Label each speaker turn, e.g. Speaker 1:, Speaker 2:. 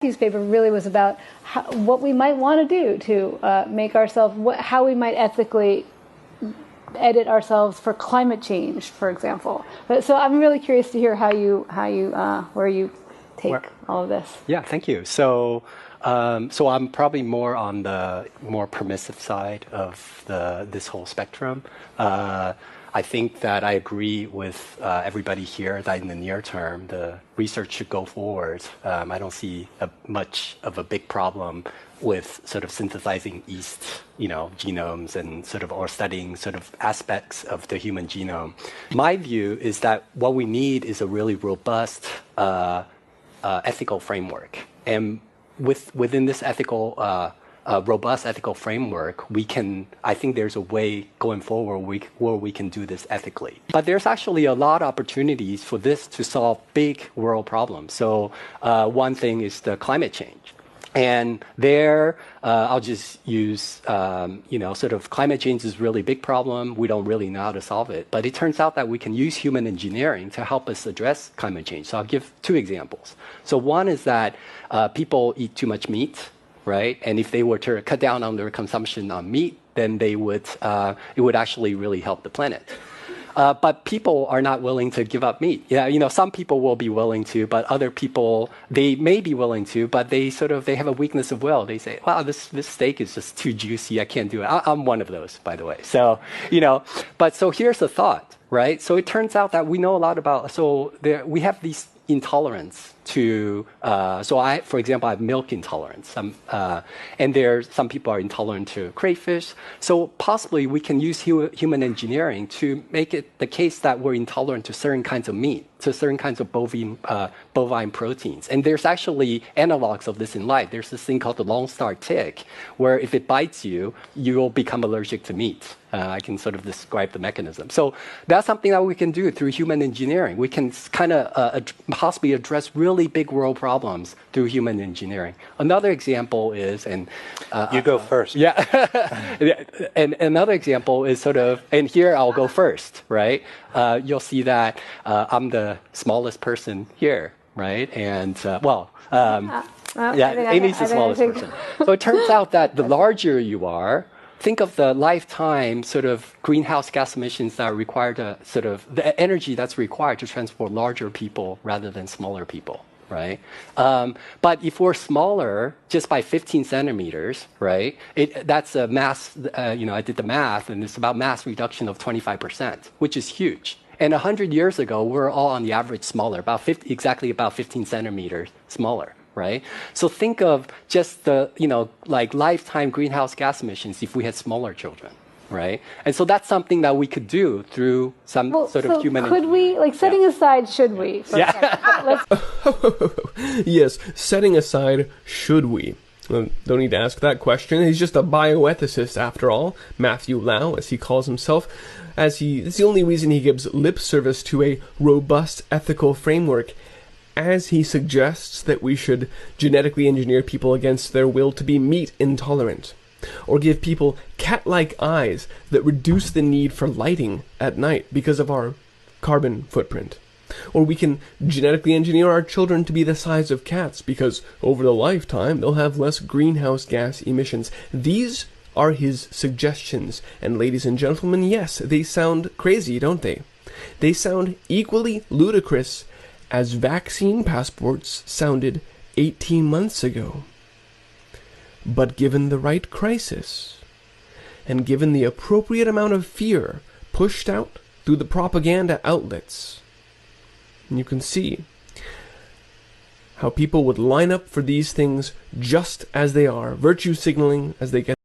Speaker 1: Matthew's paper really was about what we might want to do to make ourselves, how we might ethically edit ourselves for climate change, for example. So I'm really curious to hear where you take all of this.
Speaker 2: Yeah, thank you. So I'm probably more on the more permissive side of this whole spectrum. I think that I agree with everybody here that in the near term, the research should go forward. I don't see much of a big problem with sort of synthesizing yeast, genomes and or studying sort of aspects of the human genome. My view is that what we need is a really robust ethical framework. And within this robust ethical framework, I think there's a way going forward where we can do this ethically. But there's actually a lot of opportunities for this to solve big world problems. So one thing is the climate change. And there, I'll just use, climate change is a really big problem. We don't really know how to solve it. But it turns out that we can use human engineering to help us address climate change. So I'll give two examples. So one is that people eat too much meat, right? And if they were to cut down on their consumption on meat, then it would actually really help the planet. But people are not willing to give up meat. Yeah, some people will be willing to, but other people, they may be willing to, but they have a weakness of will. They say, wow, this steak is just too juicy. I can't do it. I'm one of those, by the way. So, so here's the thought, right? So it turns out that we know a lot about, we have these intolerance to, for example, I have milk intolerance. And some people are intolerant to crayfish. So possibly we can use human engineering to make it the case that we're intolerant to certain kinds of meat, to certain kinds of bovine proteins. And there's actually analogs of this in life. There's this thing called the Lone Star tick, where if it bites you, you'll become allergic to meat. I can sort of describe the mechanism. So that's something that we can do through human engineering. We can kind of possibly address really big world problems through human engineering. Another example is,
Speaker 3: you go first.
Speaker 2: Yeah. And another example is and here I'll go first, right? You'll see that I'm the smallest person here, right? And Amy's the smallest person. So it turns out that the larger you are, think of the lifetime greenhouse gas emissions that are required to the energy that's required to transport larger people rather than smaller people, right? But if we're smaller just by 15 centimeters, right? That's a mass, I did the math, and it's about mass reduction of 25%, which is huge. And 100 years ago, we're all on the average smaller, exactly about 15 centimeters smaller. Right? So think of just the, lifetime greenhouse gas emissions if we had smaller children, right? And so that's something that we could do through some human...
Speaker 1: Could we, setting aside, should we?
Speaker 4: Yes, setting aside, should we? Don't need to ask that question. He's just a bioethicist, after all. Matthew Lau, as he calls himself. It's the only reason he gives lip service to a robust ethical framework, as he suggests that we should genetically engineer people against their will to be meat intolerant, or give people cat-like eyes that reduce the need for lighting at night because of our carbon footprint. Or we can genetically engineer our children to be the size of cats because over the lifetime they'll have less greenhouse gas emissions. These are his suggestions, and ladies and gentlemen, yes, they sound crazy, don't they? They sound equally ludicrous as vaccine passports sounded 18 months ago. But given the right crisis, and given the appropriate amount of fear pushed out through the propaganda outlets, you can see how people would line up for these things just as they are, virtue signaling as they get